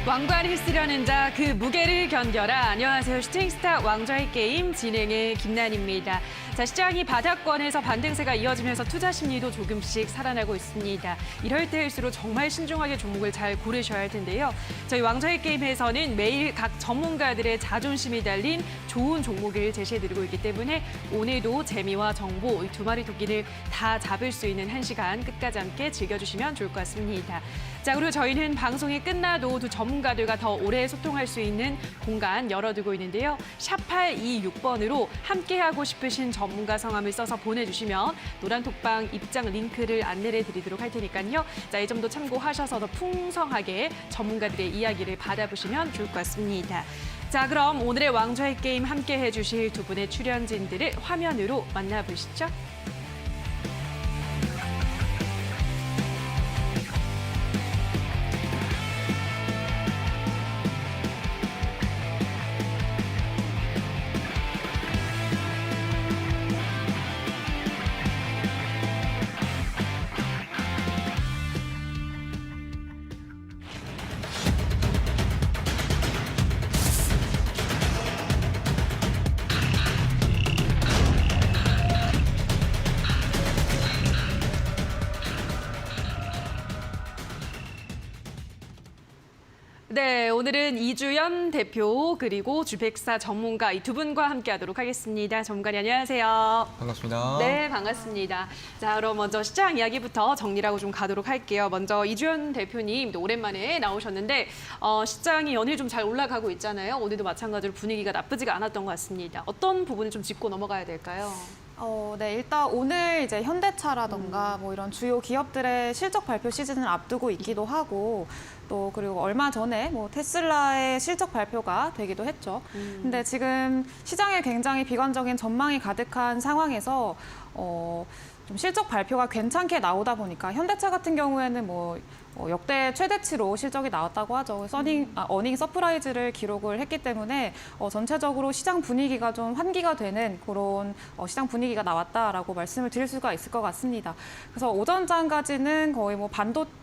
왕관을 쓰려는 자 그 무게를 견뎌라. 안녕하세요. 슈팅스타 왕좌의 게임 진행의 김난입니다. 자, 시장이 바닥권에서 반등세가 이어지면서 투자 심리도 조금씩 살아나고 있습니다. 이럴 때일수록 정말 신중하게 종목을 잘 고르셔야 할 텐데요. 저희 왕좌의 게임에서는 매일 각 전문가들의 자존심이 달린 좋은 종목을 제시해드리고 있기 때문에 오늘도 재미와 정보 이 두 마리 토끼를 다 잡을 수 있는 한 시간 끝까지 함께 즐겨주시면 좋을 것 같습니다. 자, 그리고 저희는 방송이 끝나도 두 전문가들과 더 오래 소통할 수 있는 공간 열어두고 있는데요. 샵826번으로 함께하고 싶으신 전문가 성함을 써서 보내주시면 노란톡방 입장 링크를 안내를 드리도록 할 테니까요. 자, 이 점도 참고하셔서 더 풍성하게 전문가들의 이야기를 받아보시면 좋을 것 같습니다. 자, 그럼 오늘의 왕좌의 게임 함께 해주실 두 분의 출연진들을 화면으로 만나보시죠. 네, 오늘은 이주연 대표 그리고 주백사 전문가 이 두 분과 함께하도록 하겠습니다. 전문가님 안녕하세요. 반갑습니다. 네, 반갑습니다. 자, 그럼 먼저 시장 이야기부터 정리하고 좀 가도록 할게요. 먼저 이주연 대표님 오랜만에 나오셨는데 시장이 연일 좀 잘 올라가고 있잖아요. 오늘도 마찬가지로 분위기가 나쁘지가 않았던 것 같습니다. 어떤 부분을 좀 짚고 넘어가야 될까요? 네, 일단 오늘 이제 현대차라던가 뭐 이런 주요 기업들의 실적 발표 시즌을 앞두고 있기도 하고 또 그리고 얼마 전에 뭐 테슬라의 실적 발표가 되기도 했죠. 근데 지금 시장에 굉장히 비관적인 전망이 가득한 상황에서 좀 실적 발표가 괜찮게 나오다 보니까 현대차 같은 경우에는 역대 최대치로 실적이 나왔다고 하죠. 어닝 서프라이즈를 기록을 했기 때문에 전체적으로 시장 분위기가 좀 환기가 되는 그런 시장 분위기가 나왔다라고 말씀을 드릴 수가 있을 것 같습니다. 그래서 오전장까지는 거의 뭐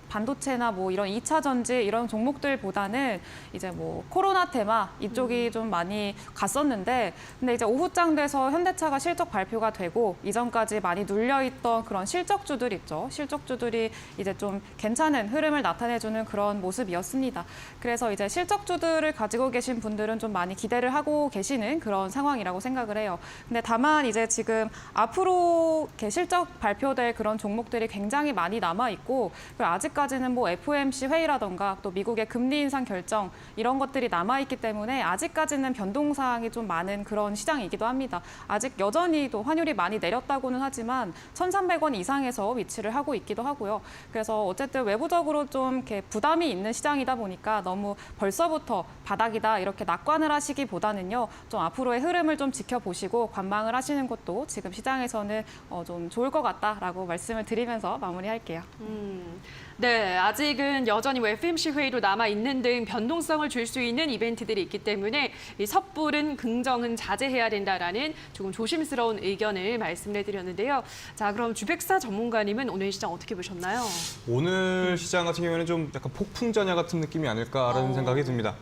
반도체나 뭐 이런 2차 전지 이런 종목들보다는 이제 뭐 코로나 테마 이쪽이 좀 많이 갔었는데 근데 이제 오후장 돼서 현대차가 실적 발표가 되고 이전까지 많이 눌려있던 그런 실적주들 있죠. 실적주들이 이제 좀 괜찮은 흐름을 나타내주는 그런 모습이었습니다. 그래서 이제 실적주들을 가지고 계신 분들은 좀 많이 기대를 하고 계시는 그런 상황이라고 생각을 해요. 근데 다만 이제 지금 앞으로 이렇게 실적 발표될 그런 종목들이 굉장히 많이 남아 있고 아직까지는 뭐 FOMC 회의라던가 또 미국의 금리 인상 결정 이런 것들이 남아 있기 때문에 아직까지는 변동 사항이 좀 많은 그런 시장이기도 합니다. 아직 여전히 또 환율이 많이 내렸다고는 하지만 1,300원 이상에서 위치를 하고 있기도 하고요. 그래서 어쨌든 외부적으로 좀 이렇게 부담이 있는 시장이다 보니까 너무 벌써부터 바닥이다 이렇게 낙관을 하시기보다는요. 좀 앞으로의 흐름을 좀 지켜보시고 관망을 하시는 것도 지금 시장에서는 좀 좋을 것 같다라고 말씀을 드리면서 마무리할게요. 네, 아직은 여전히 FOMC 회의로 남아있는 등 변동성을 줄 수 있는 이벤트들이 있기 때문에 이 섣부른 긍정은 자제해야 된다라는 조금 조심스러운 의견을 말씀을 드렸는데요. 자, 그럼 주백사 전문가님은 오늘 시장 어떻게 보셨나요? 오늘 시장 같은 경우에는 좀 약간 폭풍 전야 같은 느낌이 아닐까라는 생각이 듭니다.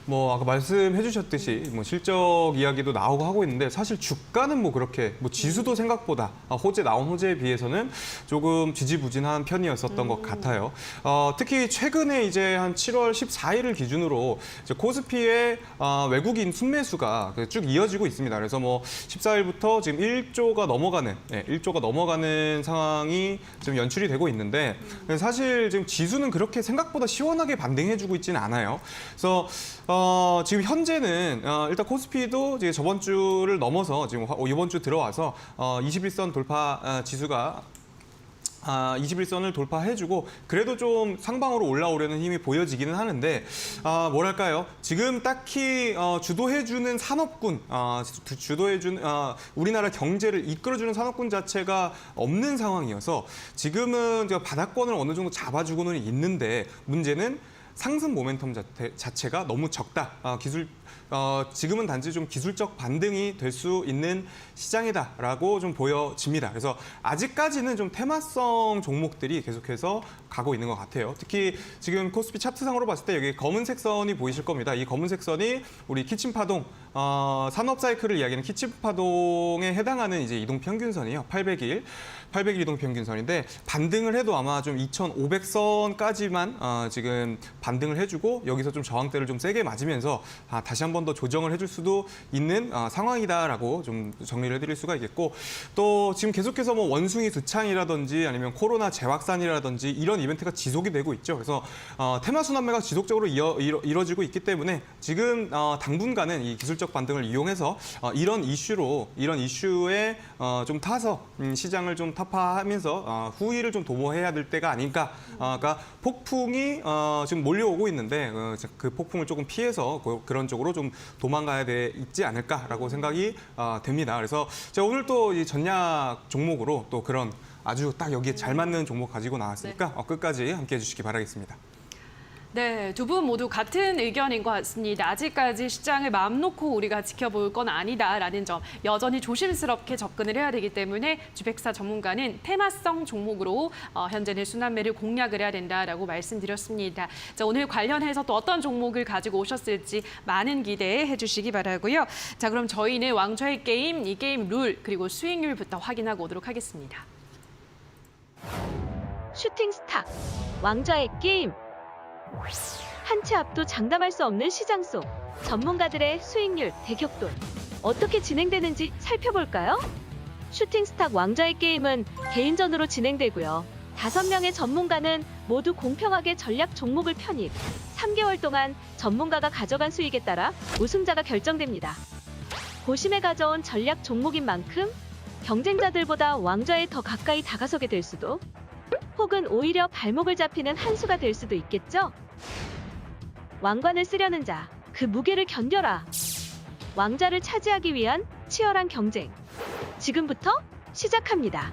뭐 아까 말씀해 주셨듯이 뭐 실적 이야기도 나오고 하고 있는데 사실 주가는 뭐 그렇게 뭐 지수도 생각보다 나온 호재에 비해서는 조금 지지부진한 편이었었던 것 같아요. 특히 최근에 이제 한 7월 14일을 기준으로 이제 코스피의 외국인 순매수가 쭉 이어지고 있습니다. 그래서 뭐 14일부터 지금 1조가 넘어가는 상황이 지금 연출이 되고 있는데 사실 지금 지수는 그렇게 생각보다 시원하게 반등해주고 있지는 않아요. 그래서 지금 현재는 일단 코스피도 이제 저번 주를 넘어서 지금 이번 주 들어와서 21선 돌파 지수가 21선을 돌파해주고 그래도 좀 상방으로 올라오려는 힘이 보여지기는 하는데 뭐랄까요? 지금 딱히 주도해주는 산업군, 주도해주는 우리나라 경제를 이끌어주는 산업군 자체가 없는 상황이어서 지금은 바닥권을 어느 정도 잡아주고는 있는데 문제는 상승 모멘텀 자체가 너무 적다. 지금은 단지 좀 기술적 반등이 될 수 있는 시장이다라고 좀 보여집니다. 그래서 아직까지는 좀 테마성 종목들이 계속해서 가고 있는 것 같아요. 특히 지금 코스피 차트상으로 봤을 때 여기 검은색 선이 보이실 겁니다. 이 검은색 선이 우리 키친파동 산업 사이클을 이야기하는 키친파동에 해당하는 이제 이동 평균선이에요. 800일 이동 평균선인데 반등을 해도 아마 좀 2,500선까지만 지금 반등을 해주고 여기서 좀 저항대를 좀 세게 맞으면서 다시 한 번 더 조정을 해줄 수도 있는 상황이다라고 좀 정리를 해드릴 수가 있겠고 또 지금 계속해서 뭐 원숭이 두창이라든지 아니면 코로나 재확산이라든지 이런 이벤트가 지속이 되고 있죠. 그래서 테마 순환매가 지속적으로 이뤄지고 있기 때문에 지금 당분간은 이 기술적 반등을 이용해서 이런 이슈에 좀 타서 시장을 좀 타파하면서 후위를 좀 도모해야 될 때가 아닐까. 그러니까 폭풍이 지금 몰려오고 있는데 그 폭풍을 조금 피해서 그런 쪽으로 좀 도망가야 있지 않을까라고 생각이 됩니다. 그래서 제가 오늘 또 이 전략 종목으로 또 그런 아주 딱 여기에 잘 맞는 종목 가지고 나왔으니까 끝까지 함께해 주시기 바라겠습니다. 네, 두 분 모두 같은 의견인 것 같습니다. 아직까지 시장을 마음 놓고 우리가 지켜볼 건 아니다라는 점 여전히 조심스럽게 접근을 해야 되기 때문에 주백사 전문가는 테마성 종목으로 현재는 순환매를 공략을 해야 된다라고 말씀드렸습니다. 자, 오늘 관련해서 또 어떤 종목을 가지고 오셨을지 많은 기대해 주시기 바라고요. 자, 그럼 저희는 왕좌의 게임, 이 게임 룰 그리고 수익률부터 확인하고 오도록 하겠습니다. 슈팅스타, 왕좌의 게임. 한 치 앞도 장담할 수 없는 시장 속 전문가들의 수익률 대격돌 어떻게 진행되는지 살펴볼까요? 슈팅스탁 왕좌의 게임은 개인전으로 진행되고요. 5명의 전문가는 모두 공평하게 전략 종목을 편입. 3개월 동안 전문가가 가져간 수익에 따라 우승자가 결정됩니다. 고심에 가져온 전략 종목인 만큼 경쟁자들보다 왕좌에 더 가까이 다가서게 될 수도 혹은 오히려 발목을 잡히는 한 수가 될 수도 있겠죠? 왕관을 쓰려는 자, 그 무게를 견뎌라. 왕좌를 차지하기 위한 치열한 경쟁. 지금부터 시작합니다.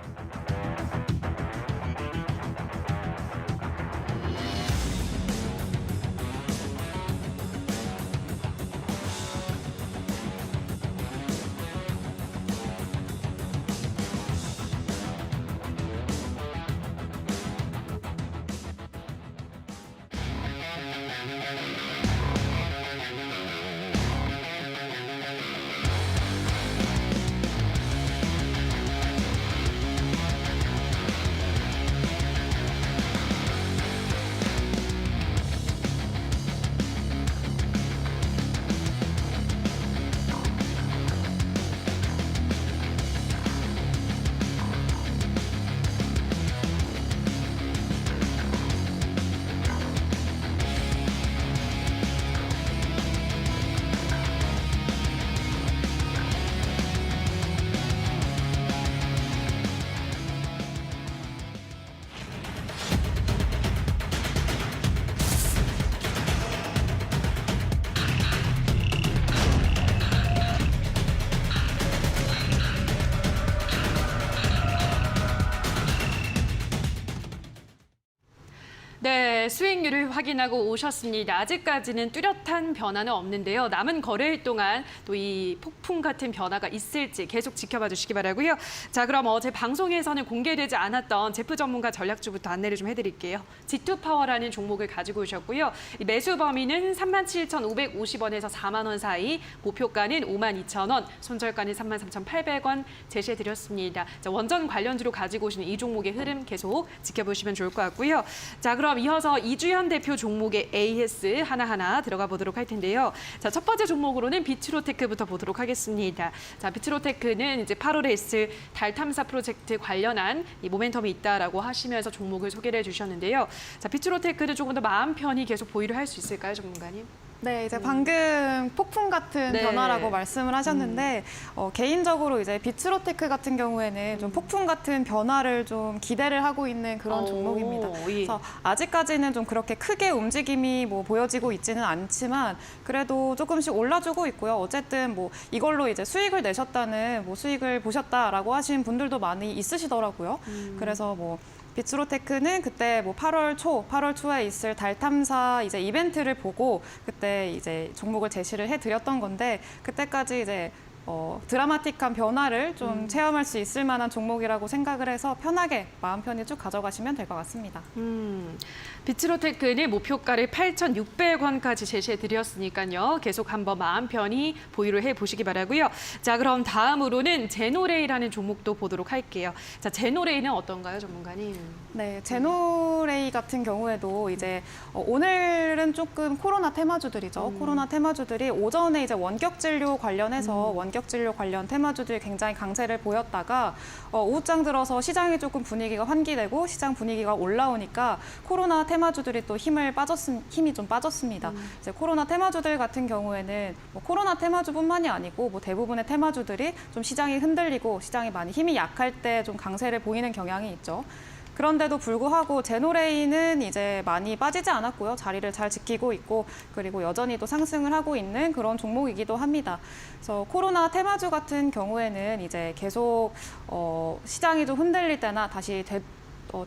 네, 수익률을 확인하고 오셨습니다. 아직까지는 뚜렷한 변화는 없는데요. 남은 거래일 동안 또 이 폭풍 같은 변화가 있을지 계속 지켜봐 주시기 바라고요. 자, 그럼 어제 방송에서는 공개되지 않았던 제프 전문가 전략주부터 안내를 좀 해드릴게요. G2파워라는 종목을 가지고 오셨고요. 이 매수 범위는 37,550원에서 4만 원 사이, 목표가는 52,000원, 손절가는 33,800원 제시해드렸습니다. 자, 원전 관련주로 가지고 오시는 이 종목의 흐름 계속 지켜보시면 좋을 것 같고요. 자, 그럼 이어서 이주현 대표 종목의 AS 하나하나 들어가 보도록 할 텐데요. 자, 첫 번째 종목으로는 비츠로테크부터 보도록 하겠습니다. 자, 비츠로테크는 이제 8월에 있을 달 탐사 프로젝트 관련한 이 모멘텀이 있다라고 하시면서 종목을 소개를 해주셨는데요. 자, 비츠로테크는 조금 더 마음 편히 계속 보유를 할 수 있을까요, 전문가님? 네, 이제 방금 폭풍 같은 네. 변화라고 말씀을 하셨는데 개인적으로 이제 비츠로테크 같은 경우에는 좀 폭풍 같은 변화를 좀 기대를 하고 있는 그런 오, 종목입니다. 예. 그래서 아직까지는 좀 그렇게 크게 움직임이 뭐 보여지고 있지는 않지만 그래도 조금씩 올라주고 있고요. 어쨌든 뭐 이걸로 이제 수익을 내셨다는 뭐 수익을 보셨다라고 하신 분들도 많이 있으시더라고요. 그래서 뭐 비츠로테크는 그때 뭐 8월 초에 있을 달 탐사 이제 이벤트를 보고 그때 이제 종목을 제시를 해드렸던 건데 그때까지 이제 드라마틱한 변화를 좀 체험할 수 있을 만한 종목이라고 생각을 해서 편하게 마음 편히 쭉 가져가시면 될 것 같습니다. 비츠로테크는 목표가를 8,600원까지 제시해드렸으니까요. 계속 한번 마음 편히 보유를 해보시기 바라고요. 자, 그럼 다음으로는 제노레이라는 종목도 보도록 할게요. 자, 제노레이는 어떤가요, 전문가님? 네, 제노레이 같은 경우에도 이제 오늘은 조금 코로나 테마주들이죠. 코로나 테마주들이 오전에 이제 원격 진료 관련해서 원격 진료 관련 테마주들이 굉장히 강세를 보였다가 오후장 들어서 시장이 조금 분위기가 환기되고 시장 분위기가 올라오니까 코로나 테마주들이 또 힘이 좀 빠졌습니다. 이제 코로나 테마주들 같은 경우에는 뭐 코로나 테마주뿐만이 아니고 뭐 대부분의 테마주들이 좀 시장이 흔들리고 시장이 많이 힘이 약할 때 좀 강세를 보이는 경향이 있죠. 그런데도 불구하고 제노레이는 이제 많이 빠지지 않았고요. 자리를 잘 지키고 있고 그리고 여전히 또 상승을 하고 있는 그런 종목이기도 합니다. 그래서 코로나 테마주 같은 경우에는 이제 계속 시장이 좀 흔들릴 때나 다시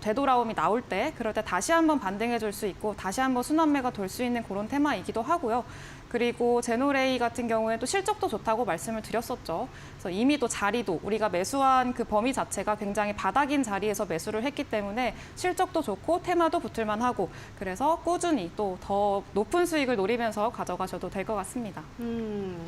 되돌아옴이 나올 때 그럴 때 다시 한번 반등해 줄 수 있고 다시 한번 순환매가 돌 수 있는 그런 테마이기도 하고요. 그리고 제노레이 같은 경우에 또 실적도 좋다고 말씀을 드렸었죠. 그래서 이미 또 자리도 우리가 매수한 그 범위 자체가 굉장히 바닥인 자리에서 매수를 했기 때문에 실적도 좋고 테마도 붙을만 하고 그래서 꾸준히 또 더 높은 수익을 노리면서 가져가셔도 될 것 같습니다.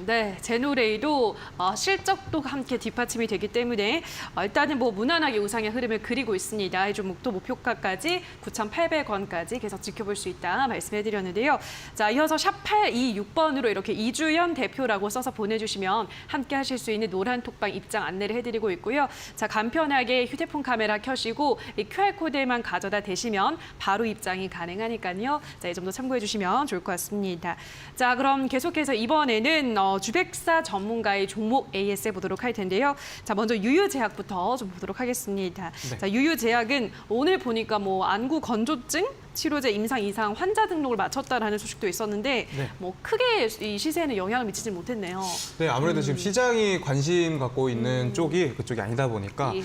네, 제노레이도 실적도 함께 뒷받침이 되기 때문에 일단은 뭐 무난하게 우상의 흐름을 그리고 있습니다. 이 종목도 목표가까지 9,800원까지 계속 지켜볼 수 있다 말씀해드렸는데요. 자, 이어서 샵 826번으로 이렇게 이주연 대표라고 써서 보내주시면 함께 하실 수 있는 노란 톡방 입장 안내를 해드리고 있고요. 자, 간편하게 휴대폰 카메라 켜시고 이 QR코드만 가져다 대시면 바로 입장이 가능하니까요. 자, 이 점도 참고해 주시면 좋을 것 같습니다. 자, 그럼 계속해서 이번에는 주백사 전문가의 종목 AS 보도록 할 텐데요. 자, 먼저 유유제약부터 좀 보도록 하겠습니다. 네. 자, 유유제약은 오늘 보니까 뭐 안구 건조증 치료제 임상 이상 환자 등록을 마쳤다라는 소식도 있었는데 네. 뭐 크게 이 시세에는 영향을 미치지 못했네요. 네, 아무래도 지금 시장이 관심 갖고 있는 쪽이 그쪽이 아니다 보니까 예.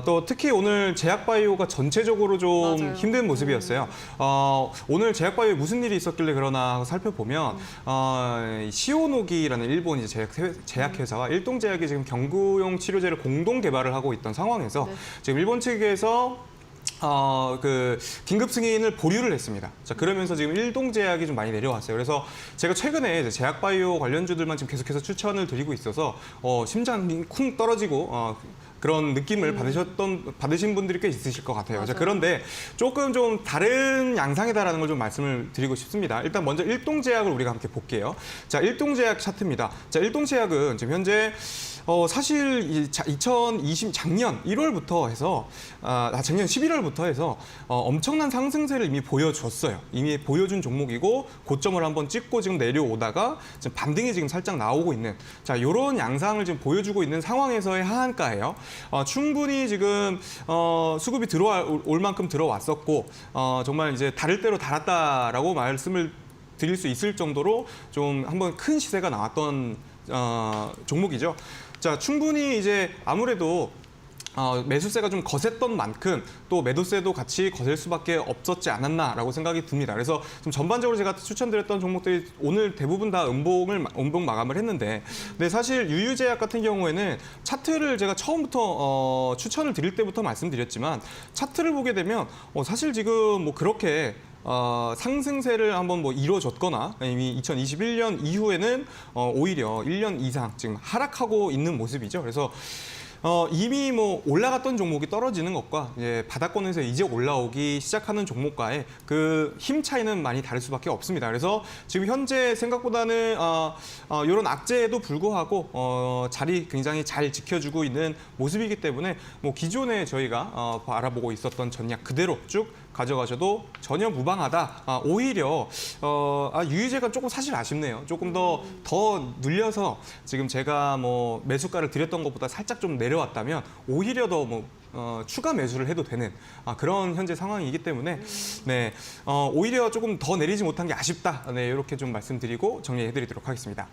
또 특히 오늘 제약바이오가 전체적으로 좀 맞아요. 힘든 모습이었어요. 오늘 제약바이오에 무슨 일이 있었길래 그러나 하고 살펴보면 시오노기라는 일본 이제 제약회사와 일동제약이 지금 경구용 치료제를 공동 개발을 하고 있던 상황에서 네. 지금 일본 측에서 그 긴급 승인을 보류를 했습니다. 자, 그러면서 지금 일동제약이 좀 많이 내려왔어요. 그래서 제가 최근에 이제 제약바이오 관련주들만 지금 계속해서 추천을 드리고 있어서 심장이 쿵 떨어지고 그런 느낌을 받으신 분들이 꽤 있으실 것 같아요. 자, 맞아요. 그런데 조금 좀 다른 양상이다라는 걸 좀 말씀을 드리고 싶습니다. 일단 먼저 일동제약을 우리가 함께 볼게요. 자, 일동제약 차트입니다. 자, 일동제약은 지금 현재 사실 작년 1월부터 해서 작년 11월부터 해서 엄청난 상승세를 이미 보여줬어요. 이미 보여준 종목이고 고점을 한번 찍고 지금 내려오다가 지금 반등이 지금 살짝 나오고 있는 자, 이런 양상을 지금 보여주고 있는 상황에서의 하한가예요. 충분히 지금 수급이 올 만큼 들어왔었고 정말 이제 다를 대로 달았다라고 말씀을 드릴 수 있을 정도로 좀 한번 큰 시세가 나왔던 종목이죠. 자, 충분히 이제 아무래도 매수세가 좀 거셌던 만큼 또 매도세도 같이 거셀 수밖에 없었지 않았나라고 생각이 듭니다. 그래서 좀 전반적으로 제가 추천드렸던 종목들이 오늘 대부분 다 음봉 마감을 했는데, 근데 사실 유유제약 같은 경우에는 차트를 제가 처음부터 추천을 드릴 때부터 말씀드렸지만 차트를 보게 되면 사실 지금 뭐 그렇게 상승세를 한번 뭐 이뤄줬거나 이미 2021년 이후에는 오히려 1년 이상 지금 하락하고 있는 모습이죠. 그래서 이미 뭐 올라갔던 종목이 떨어지는 것과 이제 바닥권에서 이제 올라오기 시작하는 종목과의 그 힘 차이는 많이 다를 수밖에 없습니다. 그래서 지금 현재 생각보다는 이런 악재에도 불구하고 자리 굉장히 잘 지켜주고 있는 모습이기 때문에 뭐 기존에 저희가 알아보고 있었던 전략 그대로 쭉 가져가셔도 전혀 무방하다. 오히려 유유제가 조금 사실 아쉽네요. 조금 더 늘려서 지금 제가 뭐 매수가를 드렸던 것보다 살짝 좀 내려왔다면 오히려 더 뭐 추가 매수를 해도 되는 그런 현재 상황이기 때문에 네, 오히려 조금 더 내리지 못한 게 아쉽다. 네, 이렇게 좀 말씀드리고 정리해드리도록 하겠습니다.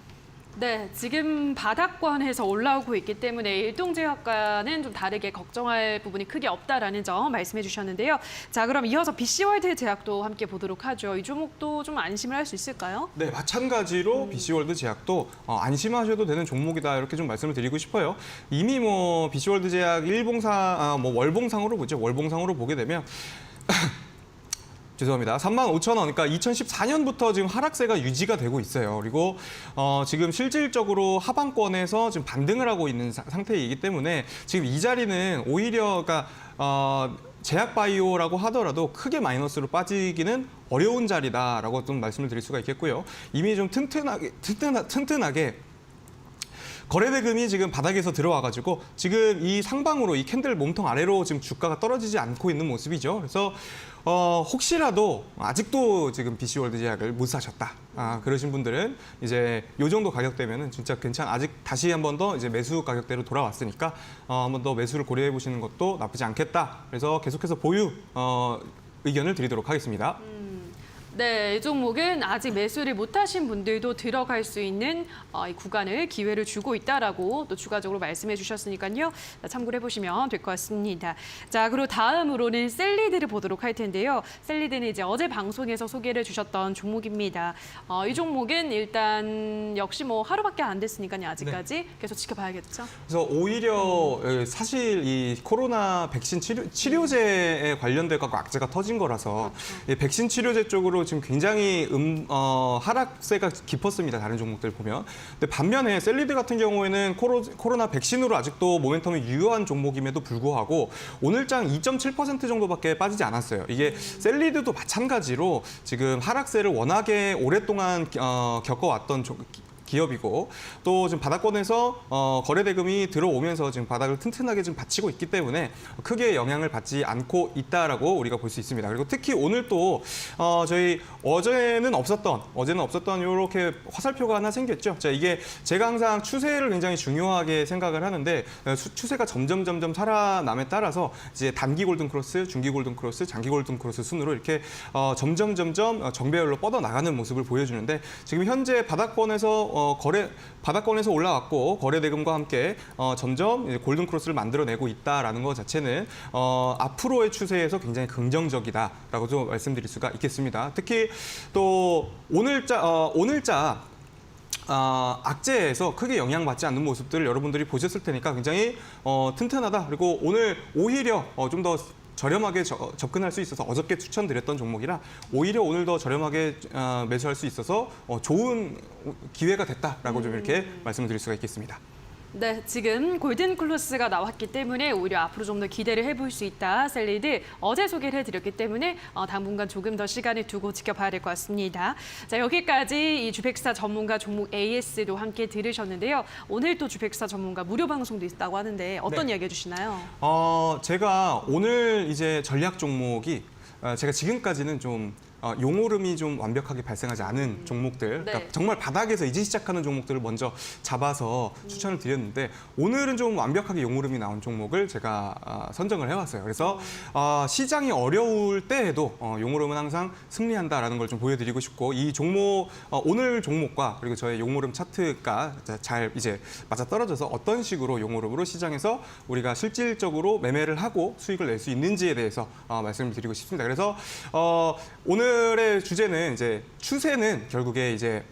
네, 지금 바닥권에서 올라오고 있기 때문에 일동제약과는 좀 다르게 걱정할 부분이 크게 없다라는 점 말씀해 주셨는데요. 자, 그럼 이어서 BC월드 제약도 함께 보도록 하죠. 이 종목도 좀 안심을 할 수 있을까요? 네, 마찬가지로 BC월드 제약도 안심하셔도 되는 종목이다 이렇게 좀 말씀을 드리고 싶어요. 이미 뭐 BC월드 제약 월봉상으로 보죠. 월봉상으로 보게 되면 죄송합니다. 35,000원, 그러니까 2014년부터 지금 하락세가 유지가 되고 있어요. 그리고 지금 실질적으로 하방권에서 지금 반등을 하고 있는 상태이기 때문에 지금 이 자리는 오히려 그러니까 제약바이오라고 하더라도 크게 마이너스로 빠지기는 어려운 자리다라고 좀 말씀을 드릴 수가 있겠고요. 이미 좀 튼튼하게 거래대금이 지금 바닥에서 들어와가지고 지금 이 상방으로 이 캔들 몸통 아래로 지금 주가가 떨어지지 않고 있는 모습이죠. 그래서 혹시라도 아직도 지금 BC월드 제약을 못 사셨다. 그러신 분들은 이제 요 정도 가격대면은 진짜 아직 다시 한 번 더 이제 매수 가격대로 돌아왔으니까 한 번 더 매수를 고려해 보시는 것도 나쁘지 않겠다. 그래서 계속해서 보유 의견을 드리도록 하겠습니다. 네, 이 종목은 아직 매수를 못하신 분들도 들어갈 수 있는 이 구간을 기회를 주고 있다라고 또 추가적으로 말씀해 주셨으니까요. 참고를 해보시면 될 것 같습니다. 자, 그리고 다음으로는 셀리드를 보도록 할 텐데요. 셀리드는 이제 어제 방송에서 소개를 주셨던 종목입니다. 이 종목은 일단 역시 뭐 하루밖에 안 됐으니까요. 아직까지 계속 지켜봐야겠죠. 그래서 오히려 사실 이 코로나 백신 치료제에 관련돼 갖고 악재가 터진 거라서 이 백신 치료제 쪽으로 지금 굉장히 하락세가 깊었습니다. 다른 종목들 보면. 근데 반면에 셀리드 같은 경우에는 코로나 백신으로 아직도 모멘텀이 유효한 종목임에도 불구하고 오늘장 2.7% 정도밖에 빠지지 않았어요. 이게 셀리드도 마찬가지로 지금 하락세를 워낙에 오랫동안 겪어왔던 기업이고 또 지금 바닥권에서 거래 대금이 들어오면서 지금 바닥을 튼튼하게 좀 받치고 있기 때문에 크게 영향을 받지 않고 있다라고 우리가 볼 수 있습니다. 그리고 특히 오늘 또 저희 어제는 없었던 이렇게 화살표가 하나 생겼죠. 자, 이게 제가 항상 추세를 굉장히 중요하게 생각을 하는데 추세가 점점 살아남에 따라서 이제 단기 골든 크로스, 중기 골든 크로스, 장기 골든 크로스 순으로 이렇게 점점 정배열로 뻗어 나가는 모습을 보여주는데 지금 현재 바닥권에서 바닥권에서 올라왔고 거래 대금과 함께 점점 골든 크로스를 만들어내고 있다라는 것 자체는 앞으로의 추세에서 굉장히 긍정적이다라고 좀 말씀드릴 수가 있겠습니다. 특히 또 오늘자 악재에서 크게 영향받지 않는 모습들을 여러분들이 보셨을 테니까 굉장히 튼튼하다. 그리고 오늘 오히려 좀 더 저렴하게 접근할 수 있어서 어저께 추천드렸던 종목이라 오히려 오늘 더 저렴하게 매수할 수 있어서 좋은 기회가 됐다라고 좀 이렇게 말씀을 드릴 수가 있겠습니다. 네, 지금 골든 클로스가 나왔기 때문에 오히려 앞으로 좀 더 기대를 해볼 수 있다. 셀리드 어제 소개를 해드렸기 때문에 당분간 조금 더 시간을 두고 지켜봐야 될 것 같습니다. 자, 여기까지 이 주백사 전문가 종목 AS도 함께 들으셨는데요. 오늘 또 주백사 전문가 무료 방송도 있다고 하는데 어떤 이야기 해주시나요? 제가 오늘 이제 전략 종목이 제가 지금까지는 좀 용오름이 좀 완벽하게 발생하지 않은 종목들, 네. 그러니까 정말 바닥에서 이제 시작하는 종목들을 먼저 잡아서 추천을 드렸는데 오늘은 좀 완벽하게 용오름이 나온 종목을 제가 선정을 해왔어요. 그래서 시장이 어려울 때에도 용오름은 항상 승리한다라는 걸 좀 보여드리고 싶고 이 종목 오늘 종목과 그리고 저의 용오름 차트가 잘 이제 맞아 떨어져서 어떤 식으로 용오름으로 시장에서 우리가 실질적으로 매매를 하고 수익을 낼 수 있는지에 대해서 말씀을 드리고 싶습니다. 그래서 오늘의 주제는 이제 추세는 결국에 이제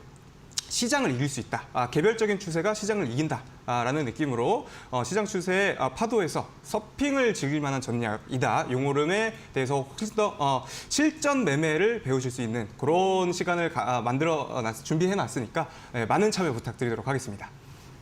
시장을 이길 수 있다. 개별적인 추세가 시장을 이긴다라는 느낌으로 시장 추세의 파도에서 서핑을 즐길 만한 전략이다. 용오름에 대해서 훨씬 더 실전 매매를 배우실 수 있는 그런 시간을 준비해놨으니까 많은 참여 부탁드리도록 하겠습니다.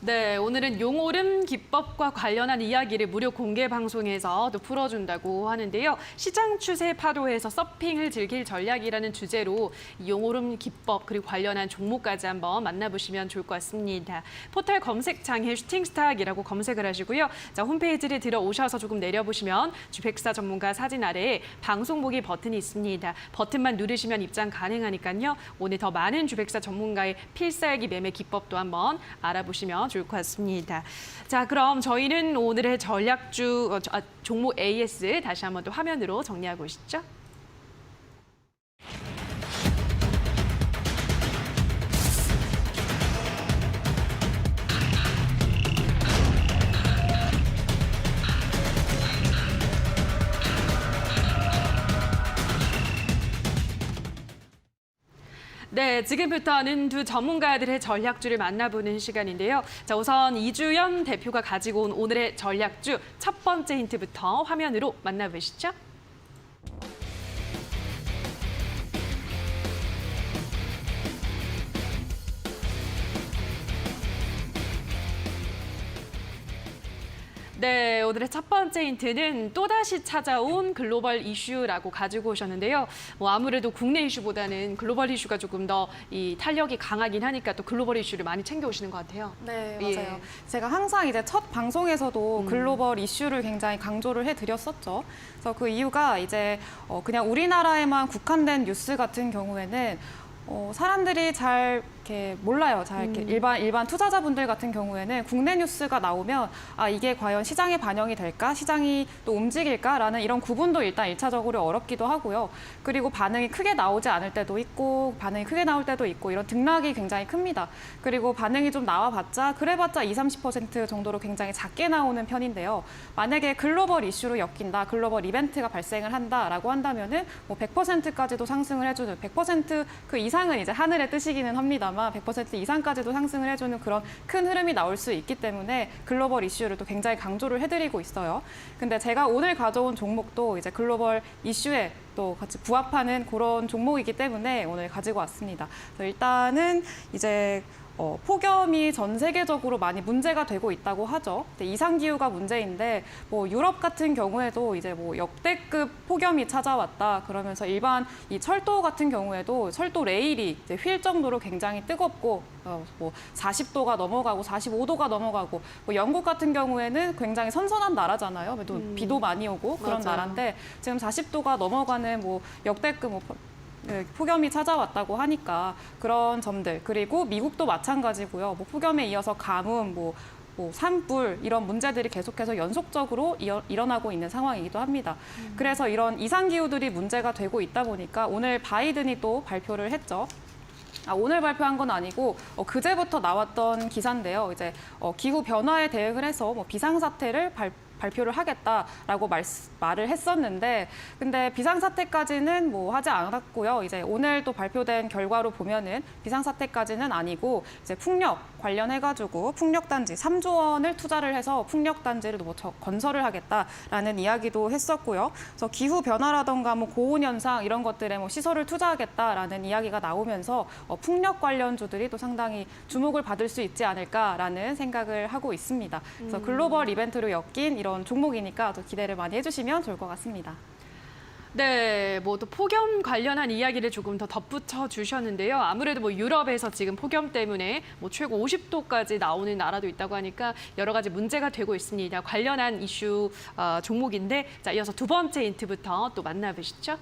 네, 오늘은 용오름 기법과 관련한 이야기를 무료 공개 방송에서 또 풀어준다고 하는데요. 시장 추세 파도에서 서핑을 즐길 전략이라는 주제로 용오름 기법 그리고 관련한 종목까지 한번 만나보시면 좋을 것 같습니다. 포털 검색창에 슈팅스탁이라고 검색을 하시고요. 자, 홈페이지를 들어오셔서 조금 내려보시면 주백사 전문가 사진 아래에 방송 보기 버튼이 있습니다. 버튼만 누르시면 입장 가능하니까요. 오늘 더 많은 주백사 전문가의 필살기 매매 기법도 한번 알아보시면 좋을 것 같습니다. 자, 그럼 저희는 오늘의 전략주 종목 AS 다시 한번 또 화면으로 정리하고 오시죠. 네, 지금부터는 두 전문가들의 전략주를 만나보는 시간인데요. 자, 우선 이주연 대표가 가지고 온 오늘의 전략주 첫 번째 힌트부터 화면으로 만나보시죠. 네, 오늘의 첫 번째 힌트는 또다시 찾아온 글로벌 이슈라고 가지고 오셨는데요. 뭐 아무래도 국내 이슈보다는 글로벌 이슈가 조금 더 이 탄력이 강하긴 하니까 또 글로벌 이슈를 많이 챙겨오시는 것 같아요. 네, 예. 맞아요. 제가 항상 이제 첫 방송에서도 글로벌 이슈를 굉장히 강조를 해드렸었죠. 그래서 그 이유가 이제 그냥 우리나라에만 국한된 뉴스 같은 경우에는 사람들이 잘 이렇게 몰라요. 잘 이렇게 일반 투자자분들 같은 경우에는 국내 뉴스가 나오면 아 이게 과연 시장에 반영이 될까? 시장이 또 움직일까라는 이런 구분도 일단 1차적으로 어렵기도 하고요. 그리고 반응이 크게 나오지 않을 때도 있고 반응이 크게 나올 때도 있고 이런 등락이 굉장히 큽니다. 그리고 반응이 좀 나와봤자 그래봤자 20-30% 정도로 굉장히 작게 나오는 편인데요. 만약에 글로벌 이슈로 엮인다, 글로벌 이벤트가 발생을 한다라고 한다면은 뭐 100%까지도 상승을 해주는 100% 그 이상은 이제 하늘의 뜻이기는 합니다만 100% 이상까지도 상승을 해주는 그런 큰 흐름이 나올 수 있기 때문에 글로벌 이슈를 또 굉장히 강조를 해드리고 있어요. 근데 제가 오늘 가져온 종목도 이제 글로벌 이슈에 또 같이 부합하는 그런 종목이기 때문에 오늘 가지고 왔습니다. 그래서 일단은 이제 폭염이 전 세계적으로 많이 문제가 되고 있다고 하죠. 이상기후가 문제인데 뭐 유럽 같은 경우에도 이제 뭐 역대급 폭염이 찾아왔다 그러면서 일반 이 철도 같은 경우에도 철도 레일이 이제 휠 정도로 굉장히 뜨겁고 뭐 40도가 넘어가고 45도가 넘어가고 뭐 영국 같은 경우에는 굉장히 선선한 나라잖아요. 그래도 비도 많이 오고 그런 맞아요. 나라인데 지금 40도가 넘어가는 뭐 역대급 뭐 폭염이 찾아왔다고 하니까 그런 점들 그리고 미국도 마찬가지고요. 뭐 폭염에 이어서 가뭄, 뭐 산불 이런 문제들이 계속해서 연속적으로 일어나고 있는 상황이기도 합니다. 그래서 이런 이상기후들이 문제가 되고 있다 보니까 오늘 바이든이 또 발표를 했죠. 오늘 발표한 건 아니고 그제부터 나왔던 기사인데요. 이제 기후 변화에 대응을 해서 뭐 비상사태를 발표를 하겠다라고 말을 했었는데 근데 비상사태까지는 뭐 하지 않았고요. 이제 오늘 또 발표된 결과로 보면은 비상사태까지는 아니고 이제 풍력 관련해가지고 풍력단지 3조 원을 투자를 해서 풍력단지를 뭐 건설을 하겠다라는 이야기도 했었고요. 그래서 기후 변화라던가 뭐 고온 현상 이런 것들에 뭐 시설을 투자하겠다라는 이야기가 나오면서 풍력 관련주들이 또 상당히 주목을 받을 수 있지 않을까라는 생각을 하고 있습니다. 그래서 글로벌 이벤트로 엮인 이런 종목이니까 또 기대를 많이 해주시면 좋을 것 같습니다. 네, 뭐 또 폭염 관련한 이야기를 조금 더 덧붙여 주셨는데요. 아무래도 뭐 유럽에서 지금 폭염 때문에 뭐 최고 50도까지 나오는 나라도 있다고 하니까 여러 가지 문제가 되고 있습니다. 관련한 이슈 종목인데 자, 이어서 두 번째 힌트부터 또 만나보시죠.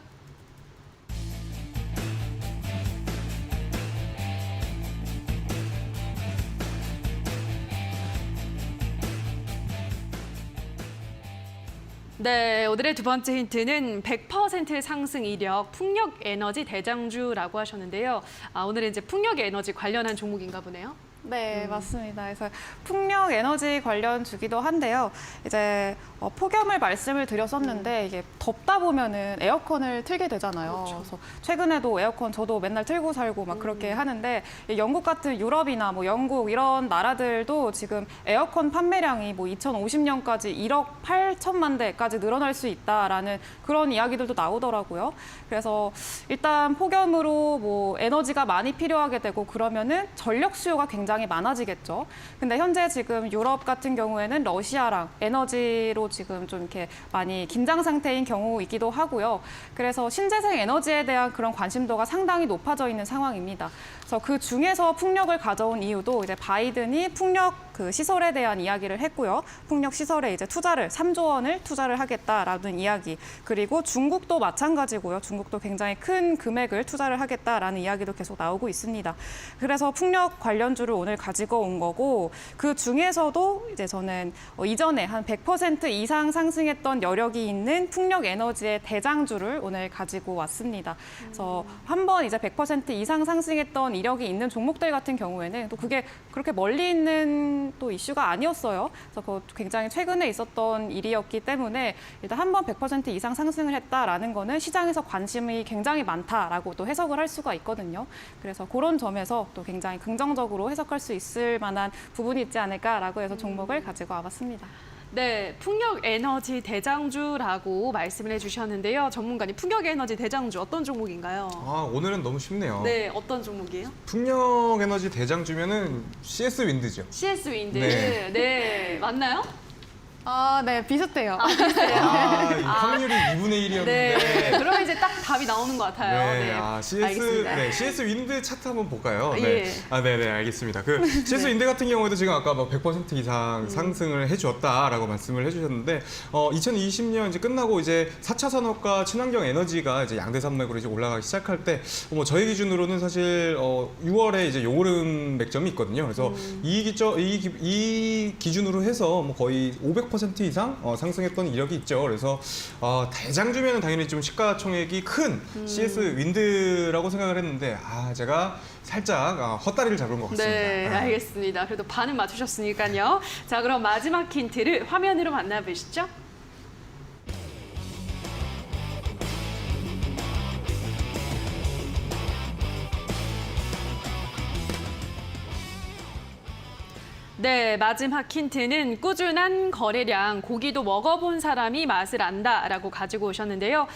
네, 오늘의 두 번째 힌트는 100% 상승 이력 풍력 에너지 대장주라고 하셨는데요. 오늘은 이제 풍력 에너지 관련한 종목인가 보네요. 네, 맞습니다. 그래서 풍력 에너지 관련 주기도 한데요. 이제 폭염을 말씀을 드렸었는데 이게 덥다 보면은 에어컨을 틀게 되잖아요. 그렇죠. 그래서 최근에도 에어컨 저도 맨날 틀고 살고 막 그렇게 하는데 영국 같은 유럽이나 뭐 영국 이런 나라들도 지금 에어컨 판매량이 뭐 2050년까지 1억 8천만 대까지 늘어날 수 있다라는 그런 이야기들도 나오더라고요. 그래서 일단 폭염으로 뭐 에너지가 많이 필요하게 되고 그러면은 전력 수요가 굉장히 많아지겠죠. 근데 현재 지금 유럽 같은 경우에는 러시아랑 에너지로 지금 좀 이렇게 많이 긴장 상태인 경우이기도 하고요. 그래서 신재생 에너지에 대한 그런 관심도가 상당히 높아져 있는 상황입니다. 그래서 그 중에서 풍력을 가져온 이유도 이제 바이든이 풍력 그 시설에 대한 이야기를 했고요. 풍력 시설에 이제 3조 원을 투자를 하겠다라는 이야기. 그리고 중국도 마찬가지고요. 중국도 굉장히 큰 금액을 투자를 하겠다라는 이야기도 계속 나오고 있습니다. 그래서 풍력 관련주를 오늘 가지고 온 거고 그 중에서도 이제 저는 이전에 한 100% 이상 상승했던 여력이 있는 풍력 에너지의 대장주를 오늘 가지고 왔습니다. 그래서 한번 이제 100% 이상 상승했던 이력이 있는 종목들 같은 경우에는 또 그게 그렇게 멀리 있는 큰 또 이슈가 아니었어요. 그래서 그거 굉장히 최근에 있었던 일이었기 때문에 일단 한 번 100% 이상 상승을 했다라는 거는 시장에서 관심이 굉장히 많다라고 또 해석을 할 수가 있거든요. 그래서 그런 점에서 또 굉장히 긍정적으로 해석할 수 있을 만한 부분이 있지 않을까라고 해서 종목을 가지고 와봤습니다. 네, 풍력 에너지 대장주라고 말씀을 해주셨는데요. 전문가님, 풍력 에너지 대장주 어떤 종목인가요? 아, 오늘은 너무 쉽네요. 네, 어떤 종목이에요? 풍력 에너지 대장주면은 CS 윈드죠. CS 윈드. 네. 네, 맞나요? 아, 네, 비슷해요. 아, 이 확률이 2분의 1이었는데. 네. 그러면 이제 딱 답이 나오는 것 같아요. 네, 아, CS, 알겠습니다. 네, CS 윈드 차트 한번 볼까요? 예. 네. 아, 네네, 알겠습니다. 그 CS 윈드 같은 경우에도 지금 아까 뭐 100% 이상 상승을 해주었다라고 말씀을 해주셨는데, 2020년 이제 끝나고 이제 4차 산업과 친환경 에너지가 이제 양대 산맥으로 이제 올라가기 시작할 때, 뭐 저희 기준으로는 사실 6월에 이제 요오름 맥점이 있거든요. 그래서 이 기준으로 해서 뭐 거의 500% 이상 상승했던 이력이 있죠. 그래서 대장주면 당연히 좀 시가총액이 큰 CS 윈드라고 생각을 했는데 제가 살짝 헛다리를 잡은 것 같습니다. 네, 알겠습니다. 그래도 반은 맞추셨으니까요. 자, 그럼 마지막 힌트를 화면으로 만나보시죠. 네, 마지막 힌트는 꾸준한 거래량, 고기도 먹어본 사람이 맛을 안다라고 가지고 오셨는데요.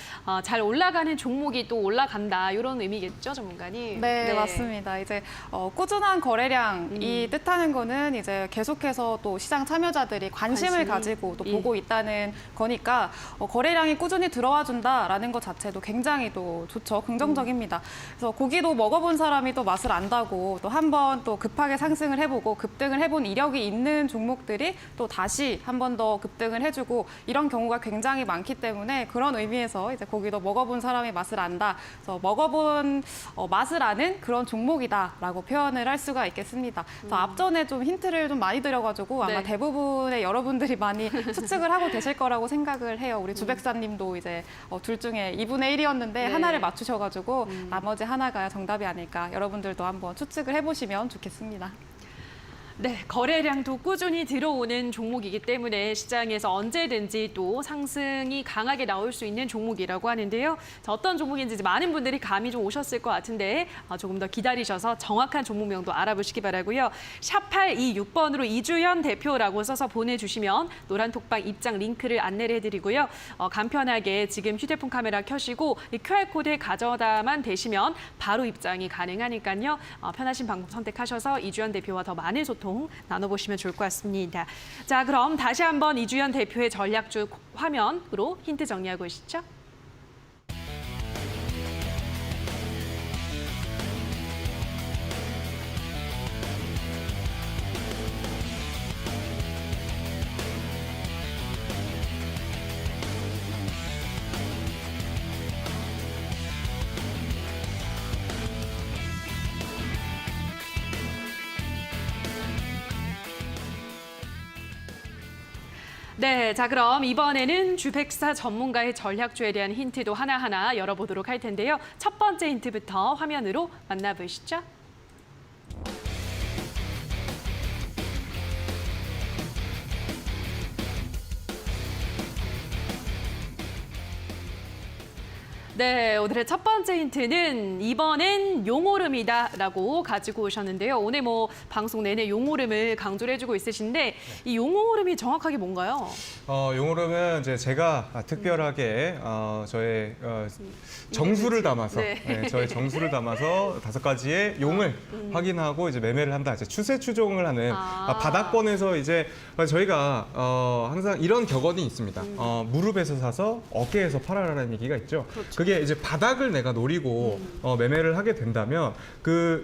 잘 올라가는 종목이 또 올라간다, 이런 의미겠죠, 전문가님? 네, 맞습니다. 이제 꾸준한 거래량이 뜻하는 거는 이제 계속해서 또 시장 참여자들이 관심을 가지고 또 보고 있다는 거니까 거래량이 꾸준히 들어와 준다라는 것 자체도 굉장히 또 좋죠, 긍정적입니다. 그래서 고기도 먹어본 사람이 또 맛을 안다고 또 한 번 또 급하게 상승을 해보고 급등을 해본 이력이 있는 종목들이 또 다시 한 번 더 급등을 해주고 이런 경우가 굉장히 많기 때문에 그런 의미에서 이제 고기도 먹어본 사람이 맛을 안다. 그래서 먹어본 맛을 아는 그런 종목이다라고 표현을 할 수가 있겠습니다. 그래서 앞전에 좀 힌트를 좀 많이 드려가지고 아마 네. 대부분의 여러분들이 많이 추측을 하고 계실 거라고 생각을 해요. 우리 주백사님도 이제 둘 중에 2분의 1이었는데 네. 하나를 맞추셔가지고 나머지 하나가 정답이 아닐까. 여러분들도 한번 추측을 해보시면 좋겠습니다. 네, 거래량도 꾸준히 들어오는 종목이기 때문에 시장에서 언제든지 또 상승이 강하게 나올 수 있는 종목이라고 하는데요. 자, 어떤 종목인지 이제 많은 분들이 감이 좀 오셨을 것 같은데 조금 더 기다리셔서 정확한 종목명도 알아보시기 바라고요. 샵 826번으로 이주연 대표라고 써서 보내주시면 노란 톡방 입장 링크를 안내를 해드리고요. 간편하게 지금 휴대폰 카메라 켜시고 이 QR코드에 가져다만 되시면 바로 입장이 가능하니까요. 편하신 방법 선택하셔서 이주연 대표와 더 많은 소통 나눠보시면 좋을 것 같습니다. 자, 그럼 다시 한번 이주연 대표의 전략주 화면으로 힌트 정리하고 오시죠. 네, 자 그럼 이번에는 주백사 전문가의 전략주에 대한 힌트도 하나하나 열어보도록 할 텐데요. 첫 번째 힌트부터 화면으로 만나보시죠. 네, 오늘의 첫 번째 힌트는 이번엔 용오름이다라고 가지고 오셨는데요. 오늘 뭐 방송 내내 용오름을 강조를 해주고 있으신데 이 용오름이 정확하게 뭔가요? 용오름은 이제 제가 특별하게 저의 정수를 담아서 네. 저의 정수를 담아서 5가지의 용을 확인하고 이제 매매를 한다. 이제 추세 추종을 하는 바닥권에서 이제 저희가 항상 이런 격언이 있습니다. 무릎에서 사서 어깨에서 팔아라는 얘기가 있죠. 그렇죠. 그게 이제 바닥을 내가 노리고 매매를 하게 된다면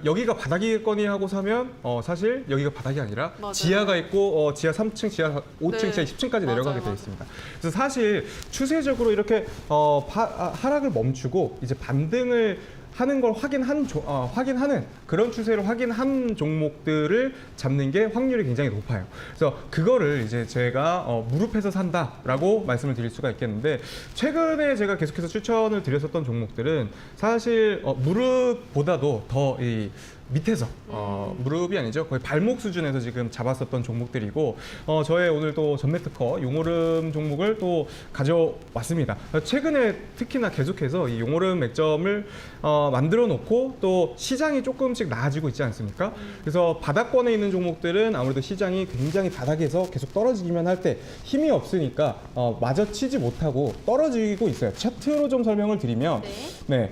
여기가 바닥이겠거니 하고 사면 사실 여기가 바닥이 아니라 맞아요. 지하가 있고 지하 3층, 지하 5층, 네. 지하 10층까지 내려가게 맞아요, 되어 있습니다. 그래서 사실 추세적으로 이렇게 하락을 멈추고 이제 반등을 하는 걸 확인하는 그런 추세를 확인한 종목들을 잡는 게 확률이 굉장히 높아요. 그래서 그거를 이제 제가 무릎에서 산다라고 말씀을 드릴 수가 있겠는데 최근에 제가 계속해서 추천을 드렸었던 종목들은 사실 무릎보다도 더 밑에서 무릎이 아니죠. 거의 발목 수준에서 지금 잡았었던 종목들이고 저의 오늘 또 전매 특허 용오름 종목을 또 가져왔습니다. 최근에 특히나 계속해서 이 용오름 맥점을 만들어 놓고 또 시장이 조금씩 나아지고 있지 않습니까? 그래서 바닥권에 있는 종목들은 아무래도 시장이 굉장히 바닥에서 계속 떨어지기만 할 때 힘이 없으니까 마저 치지 못하고 떨어지고 있어요. 차트로 좀 설명을 드리면 네,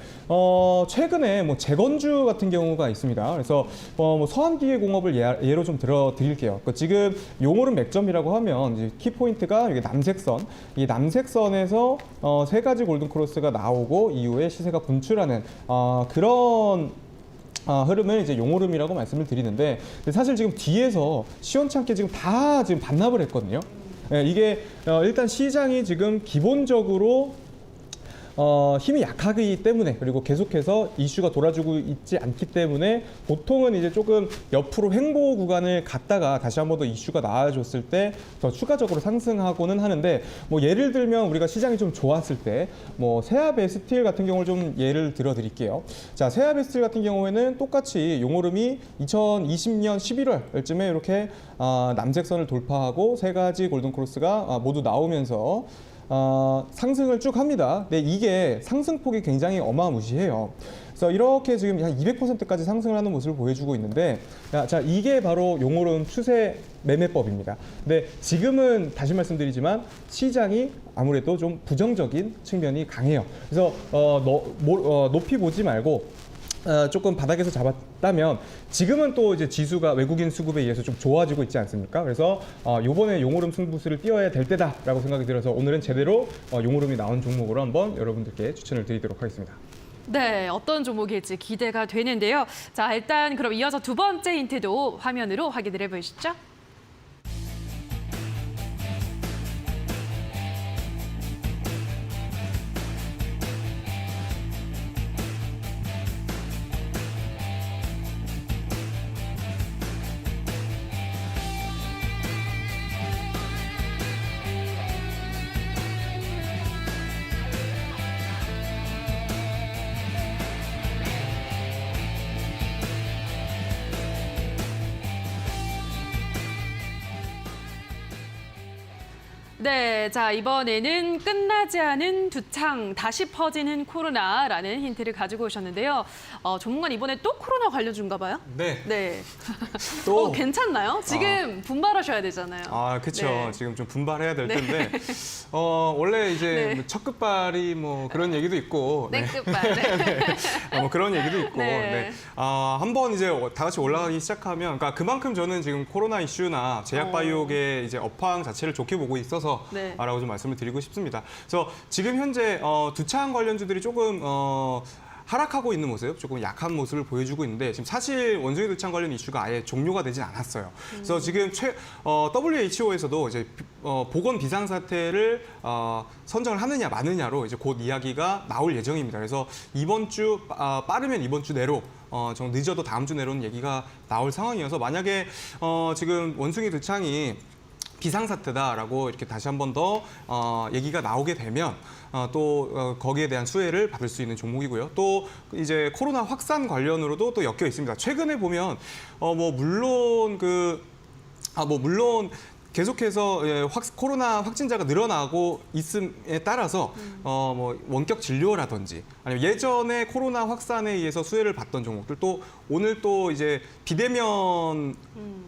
최근에 뭐 재건주 같은 경우가 있습니다. 그래서 뭐 서한기계공업을 예로 좀 들어드릴게요. 지금 용오름 맥점이라고 하면 이제 키포인트가 여기 남색선, 이 남색선에서 세 가지 골든 크로스가 나오고 이후에 시세가 분출하는 그런 흐름을 이제 용오름이라고 말씀을 드리는데 사실 지금 뒤에서 시원찮게 지금 다 지금 반납을 했거든요. 네, 이게 일단 시장이 지금 기본적으로 힘이 약하기 때문에 그리고 계속해서 이슈가 돌아주고 있지 않기 때문에 보통은 이제 조금 옆으로 횡보 구간을 갔다가 다시 한 번 더 이슈가 나와줬을 때 더 추가적으로 상승하고는 하는데 뭐 예를 들면 우리가 시장이 좀 좋았을 때 뭐 세아베 스틸 같은 경우를 좀 예를 들어 드릴게요. 자, 세아베 스틸 같은 경우에는 똑같이 용오름이 2020년 11월쯤에 이렇게 남색선을 돌파하고 세 가지 골든 크로스가 모두 나오면서 상승을 쭉 합니다. 근데 이게 상승폭이 굉장히 어마무시해요. 그래서 이렇게 지금 한 200%까지 상승을 하는 모습을 보여주고 있는데, 자, 이게 바로 용오름 추세 매매법입니다. 근데 지금은 다시 말씀드리지만 시장이 아무래도 좀 부정적인 측면이 강해요. 그래서 높이 보지 말고 조금 바닥에서 잡았다면 지금은 또 이제 지수가 외국인 수급에 의해서 좀 좋아지고 있지 않습니까? 그래서 요번에 용오름 승부수를 띄워야 될 때다라고 생각이 들어서 오늘은 제대로 용오름이 나온 종목으로 한번 여러분들께 추천을 드리도록 하겠습니다. 네, 어떤 종목일지 기대가 되는데요. 자, 일단 그럼 이어서 두 번째 힌트도 화면으로 확인을 해보시죠. 네, 자 이번에는 끝나지 않은 두창 다시 퍼지는 코로나라는 힌트를 가지고 오셨는데요. 전문가 이번에 또 코로나 관련주인가 봐요? 네. 네. 또 괜찮나요? 지금 분발하셔야 되잖아요. 그렇죠. 네. 지금 좀 분발해야 될 텐데 원래 이제 네. 뭐 첫 끝발이 뭐 그런 얘기도 있고 땡끝발. 네. 뭐 그런 얘기도 있고 네. 한번 이제 다 같이 올라가기 시작하면 그러니까 그만큼 저는 지금 코로나 이슈나 제약바이오계 이제 업황 자체를 좋게 보고 있어서 네. 라고 좀 말씀을 드리고 싶습니다. 그래서 지금 현재 두창 관련주들이 조금 하락하고 있는 모습, 조금 약한 모습을 보여주고 있는데 지금 사실 원숭이 두창 관련 이슈가 아예 종료가 되진 않았어요. 그래서 지금 WHO에서도 이제 보건 비상 사태를 선정을 하느냐 마느냐로 이제 곧 이야기가 나올 예정입니다. 그래서 이번 주 빠르면 이번 주 내로 좀 늦어도 다음 주 내로는 얘기가 나올 상황이어서 만약에 지금 원숭이 두창이 비상사태다라고 이렇게 다시 한 번 더 얘기가 나오게 되면 또 거기에 대한 수혜를 받을 수 있는 종목이고요. 또 이제 코로나 확산 관련으로도 또 엮여 있습니다. 최근에 보면 물론 계속해서 코로나 확진자가 늘어나고 있음에 따라서 뭐 원격 진료라든지 아니면 예전에 코로나 확산에 의해서 수혜를 받던 종목들 또 오늘 또 이제 비대면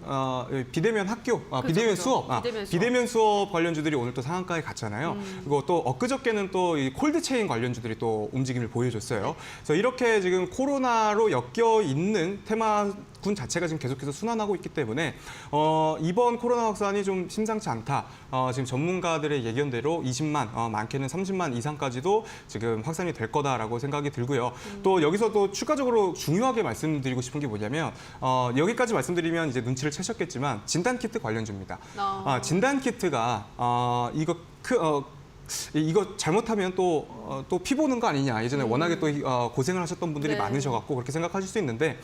학교, 비대면 그렇죠. 수업, 비대면 수업 관련주들이 오늘 또 상한가에 갔잖아요. 그리고 또 엊그저께는 또 이 콜드체인 관련주들이 또 움직임을 보여줬어요. 그래서 이렇게 지금 코로나로 엮여 있는 테마군 자체가 지금 계속해서 순환하고 있기 때문에 이번 코로나 확산이 좀 심상치 않다. 지금 전문가들의 예견대로 20만, 많게는 30만 이상까지도 지금 확산이 될 거다라고 생각이 들고요. 또 여기서 또 추가적으로 중요하게 말씀드리고 싶은 게 뭐냐면 여기까지 말씀드리면 이제 눈치를 채셨겠지만 진단키트 관련주입니다. 진단키트가 이거 잘못하면 또 피 보는 거 아니냐. 예전에 워낙에 또 고생을 하셨던 분들이 네. 많으셔갖고 그렇게 생각하실 수 있는데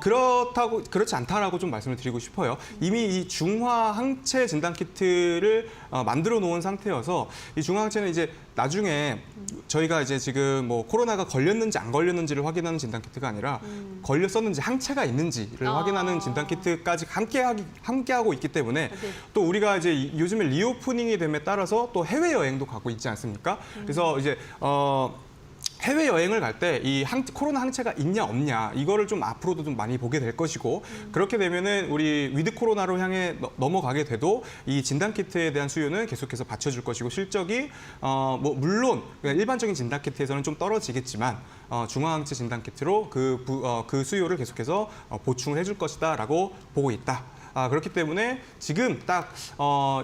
그렇지 않다라고 좀 말씀을 드리고 싶어요. 이미 이 중화 항체 진단 키트를 만들어 놓은 상태여서 이 중화 항체는 이제 나중에 저희가 이제 지금 뭐 코로나가 걸렸는지 안 걸렸는지를 확인하는 진단키트가 아니라 걸렸었는지 항체가 있는지를 확인하는 진단키트까지 함께하고 있기 때문에 또 우리가 이제 요즘에 리오프닝이 됨에 따라서 또 해외여행도 가고 있지 않습니까? 그래서 이제 해외여행을 갈 때 이 코로나 항체가 있냐 없냐 이거를 좀 앞으로도 좀 많이 보게 될 것이고 그렇게 되면은 우리 위드 코로나로 향해 넘어가게 돼도 이 진단키트에 대한 수요는 계속해서 받쳐줄 것이고 실적이 뭐 물론 일반적인 진단키트에서는 좀 떨어지겠지만 중화항체 진단키트로 그 수요를 계속해서 보충을 해줄 것이다라고 보고 있다. 그렇기 때문에 지금 딱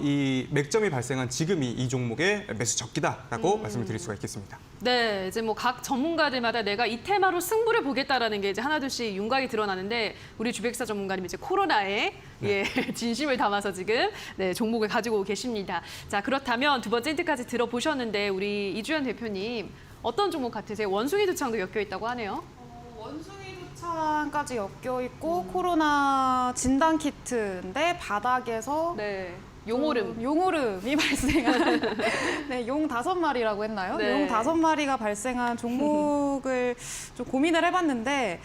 이 맥점이 발생한 지금이 이 종목의 매수 적기다라고 말씀을 드릴 수가 있겠습니다. 네, 이제 뭐 각 전문가들마다 내가 이 테마로 승부를 보겠다라는 게 이제 하나둘씩 윤곽이 드러나는데 우리 주백사 전문가님 이제 코로나에 진심을 담아서 지금 종목을 가지고 계십니다. 자, 그렇다면 두 번째 힌트까지 들어보셨는데 우리 이주연 대표님 어떤 종목 같으세요? 원숭이 두창도 엮여 있다고 하네요. 원숭이 두창까지 엮여 있고 코로나 진단 키트인데 바닥에서 네, 용오름이 발생한 용 5마리라고 했나요? 네. 용 5마리가 발생한 종목을 좀 고민을 해봤는데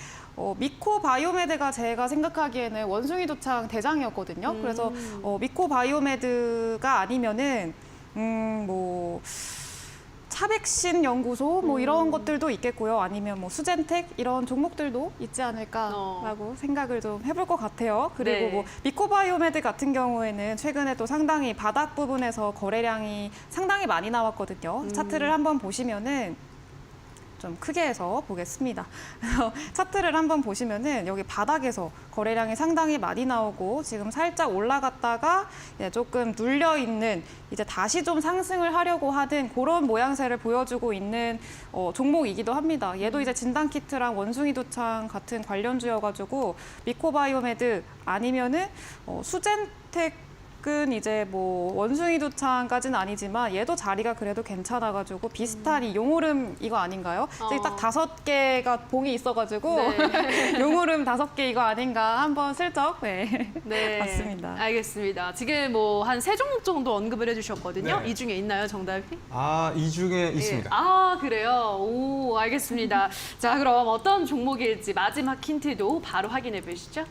미코바이오메드가 제가 생각하기에는 원숭이 두창 대장이었거든요. 그래서 미코바이오메드가 아니면은 뭐 차백신 연구소 뭐 이런 것들도 있겠고요. 아니면 뭐 수젠텍 이런 종목들도 있지 않을까라고 생각을 좀 해볼 것 같아요. 그리고 네. 뭐 미코바이오메드 같은 경우에는 최근에 또 상당히 바닥 부분에서 거래량이 상당히 많이 나왔거든요. 차트를 한번 보시면은 좀 크게 해서 보겠습니다. 그래서 차트를 한번 보시면은 여기 바닥에서 거래량이 상당히 많이 나오고 지금 살짝 올라갔다가 조금 눌려 있는 이제 다시 좀 상승을 하려고 하는 그런 모양새를 보여주고 있는 종목이기도 합니다. 얘도 이제 진단키트랑 원숭이 두창 같은 관련주여가지고 미코바이오메드 아니면은 수젠텍 은 이제 뭐 원숭이 두창까지는 아니지만 얘도 자리가 그래도 괜찮아가지고 비슷한 이 용오름 이거 아닌가요? 이제 딱 5개가 봉이 있어가지고 용오름 5개 이거 아닌가 한번 슬쩍 봤습니다. 알겠습니다. 지금 뭐 한 3종목 정도 언급을 해주셨거든요. 네. 이 중에 있나요, 정답이? 이 중에 있습니다. 그래요? 오, 알겠습니다. 자, 그럼 어떤 종목일지 마지막 힌트도 바로 확인해 보시죠.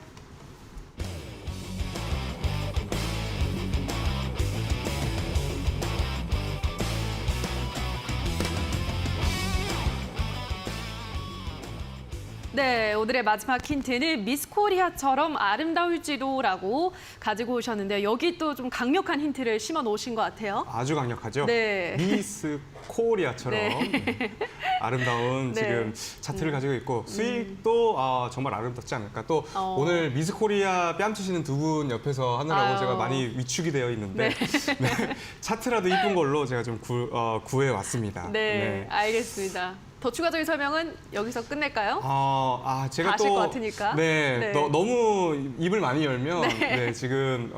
네, 오늘의 마지막 힌트는 미스코리아처럼 아름다울지도라고 가지고 오셨는데요. 여기 또 좀 강력한 힌트를 심어 놓으신 것 같아요. 아주 강력하죠. 네. 미스 코리아처럼 아름다운 네. 지금 차트를 가지고 있고 수익도 정말 아름답지 않을까. 또 오늘 미스 코리아 뺨치시는 두 분 옆에서 하느라고 제가 많이 위축이 되어 있는데 차트라도 이쁜 걸로 제가 좀 구해 왔습니다. 네, 알겠습니다. 더 추가적인 설명은 여기서 끝낼까요? 제가 아실 것 같으니까. 네, 너무 입을 많이 열면 지금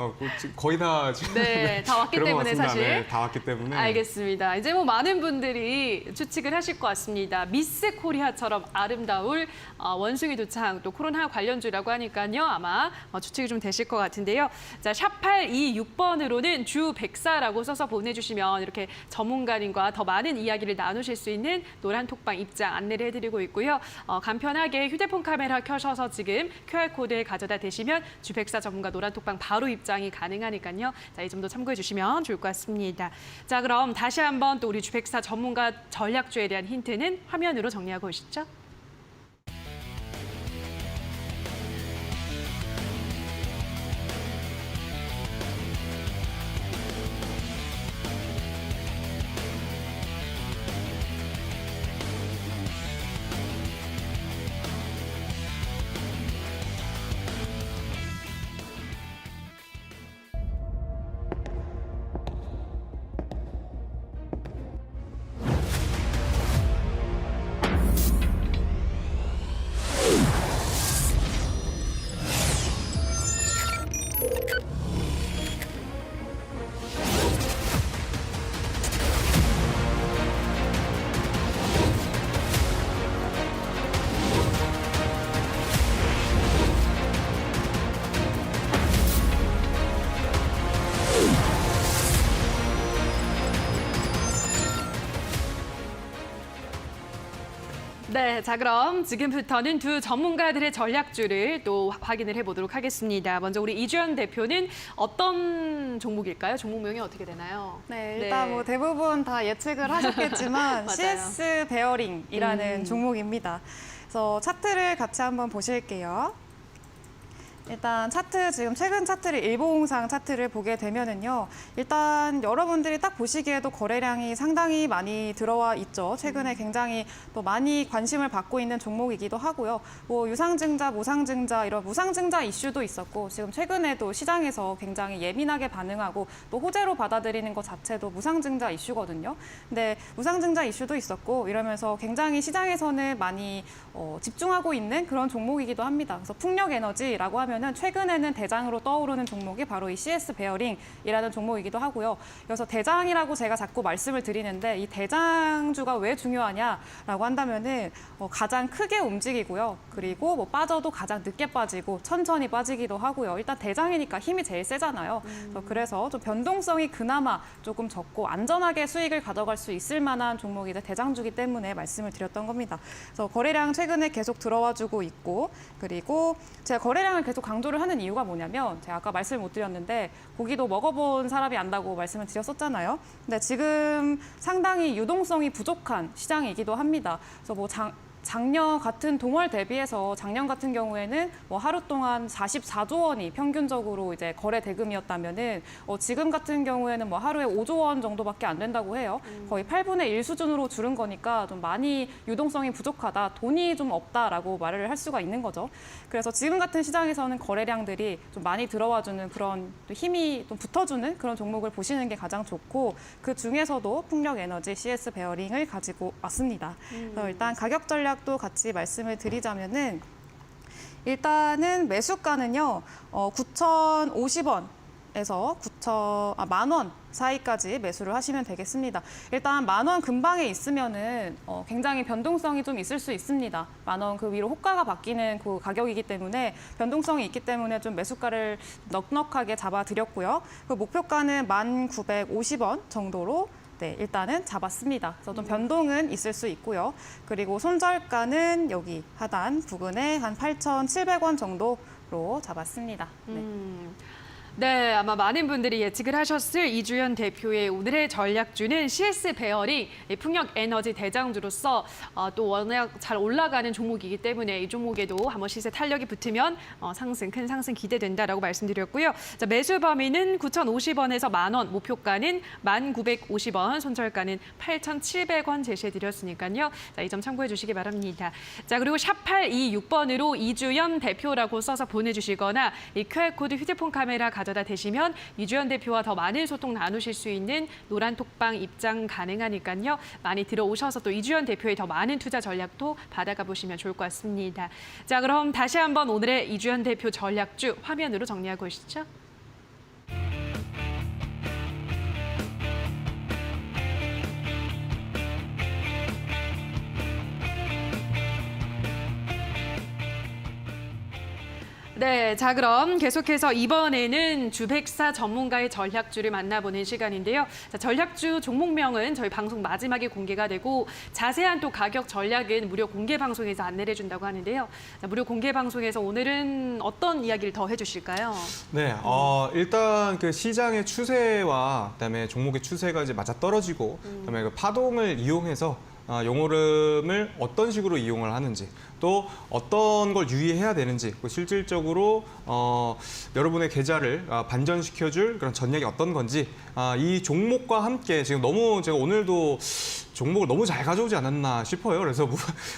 거의 다 지금 다 왔기 그런 것 때문에 같습니다. 사실. 다 왔기 때문에. 알겠습니다. 이제 뭐 많은 분들이 추측을 하실 것 같습니다. 미스 코리아처럼 아름다울 원숭이 두창 또 코로나 관련주라고 하니까요. 아마 추측이 좀 되실 것 같은데요. 자, 샵 826번으로는 주 백사라고 써서 보내주시면 이렇게 전문가님과 더 많은 이야기를 나누실 수 있는 노란 톡방 입장 안내를 해드리고 있고요. 간편하게 휴대폰 카메라 켜셔서 지금 QR코드에 가져다 대시면 주백사 전문가 노란톡방 바로 입장이 가능하니까요. 자, 이 점도 참고해 주시면 좋을 것 같습니다. 자, 그럼 다시 한번 또 우리 주백사 전문가 전략주에 대한 힌트는 화면으로 정리하고 오시죠. 네, 자 그럼 지금부터는 두 전문가들의 전략주를 또 확인을 해보도록 하겠습니다. 먼저 우리 이주연 대표는 어떤 종목일까요? 종목명이 어떻게 되나요? 네, 일단 뭐 대부분 다 예측을 하셨겠지만 맞아요. CS 베어링이라는 종목입니다. 그래서 차트를 같이 한번 보실게요. 일단 차트, 지금 최근 차트를 일봉상 차트를 보게 되면은요. 일단 여러분들이 딱 보시기에도 거래량이 상당히 많이 들어와 있죠. 최근에 굉장히 또 많이 관심을 받고 있는 종목이기도 하고요. 뭐 유상증자, 무상증자 이런 무상증자 이슈도 있었고 지금 최근에도 시장에서 굉장히 예민하게 반응하고 또 호재로 받아들이는 것 자체도 무상증자 이슈거든요. 근데 무상증자 이슈도 있었고 이러면서 굉장히 시장에서는 많이 집중하고 있는 그런 종목이기도 합니다. 그래서 풍력에너지라고 하면은 최근에는 대장으로 떠오르는 종목이 바로 이 CS 베어링이라는 종목이기도 하고요. 그래서 대장이라고 제가 자꾸 말씀을 드리는데 이 대장주가 왜 중요하냐라고 한다면은 가장 크게 움직이고요. 그리고 뭐 빠져도 가장 늦게 빠지고 천천히 빠지기도 하고요. 일단 대장이니까 힘이 제일 세잖아요. 그래서 좀 변동성이 그나마 조금 적고 안전하게 수익을 가져갈 수 있을 만한 종목이 이제 대장주기 때문에 말씀을 드렸던 겁니다. 그래서 거래량 최근에 계속 들어와주고 있고 그리고 제가 거래량을 계속 강조를 하는 이유가 뭐냐면 제가 아까 말씀을 못 드렸는데 고기도 먹어본 사람이 안다고 말씀을 드렸었잖아요. 근데 지금 상당히 유동성이 부족한 시장이기도 합니다. 그래서 뭐 작년 같은 동월 대비해서 작년 같은 경우에는 뭐 하루 동안 44조 원이 평균적으로 이제 거래 대금이었다면은 지금 같은 경우에는 뭐 하루에 5조 원 정도밖에 안 된다고 해요. 거의 8분의 1 수준으로 줄은 거니까 좀 많이 유동성이 부족하다, 돈이 좀 없다라고 말을 할 수가 있는 거죠. 그래서 지금 같은 시장에서는 거래량들이 좀 많이 들어와주는 그런 또 힘이 좀 붙어주는 그런 종목을 보시는 게 가장 좋고 그 중에서도 풍력에너지 CS 베어링을 가지고 왔습니다. 그래서 일단 가격 전략 또 같이 말씀을 드리자면은 일단은 매수가는요 9,050원에서 10,000원 사이까지 매수를 하시면 되겠습니다. 일단 10,000원 근방에 있으면은 굉장히 변동성이 좀 있을 수 있습니다. 10,000원 그 위로 호가가 바뀌는 그 가격이기 때문에 변동성이 있기 때문에 좀 매수가를 넉넉하게 잡아드렸고요. 그 목표가는 1,950원 정도로 네, 일단은 잡았습니다. 그래서 좀 변동은 있을 수 있고요. 그리고 손절가는 여기 하단 부근에 한 8,700원 정도로 잡았습니다. 네. 네, 아마 많은 분들이 예측을 하셨을 이주연 대표의 오늘의 전략주는 CS 베어링, 풍력 에너지 대장주로서 또 워낙 잘 올라가는 종목이기 때문에 이 종목에도 한번 시세 탄력이 붙으면 큰 상승 기대된다라고 말씀드렸고요. 자, 매수 범위는 9,050원에서 10,000원, 목표가는 1,950원, 손절가는 8,700원 제시해드렸으니까요. 자, 이 점 참고해 주시기 바랍니다. 자, 그리고 샵 826번으로 이주연 대표라고 써서 보내주시거나 이 QR코드 휴대폰 카메라 가져다 대시면 이주연 대표와 더 많은 소통 나누실 수 있는 노란 톡방 입장 가능하니까요. 많이 들어오셔서 또 이주연 대표의 더 많은 투자 전략도 받아가 보시면 좋을 것 같습니다. 자, 그럼 다시 한번 오늘의 이주연 대표 전략주 화면으로 정리하고 오시죠. 네, 자 그럼 계속해서 이번에는 주백사 전문가의 전략주를 만나보는 시간인데요. 자, 전략주 종목명은 저희 방송 마지막에 공개가 되고 자세한 또 가격 전략은 무료 공개 방송에서 안내를 해준다고 하는데요. 자, 무료 공개 방송에서 오늘은 어떤 이야기를 더 해주실까요? 네, 일단 그 시장의 추세와 그다음에 종목의 추세가 이제 맞아 떨어지고 그다음에 그 파동을 이용해서 용오름을 어떤 식으로 이용을 하는지 또 어떤 걸 유의해야 되는지 실질적으로 여러분의 계좌를 반전시켜줄 그런 전략이 어떤 건지 이 종목과 함께 지금 너무 제가 오늘도 종목을 너무 잘 가져오지 않았나 싶어요. 그래서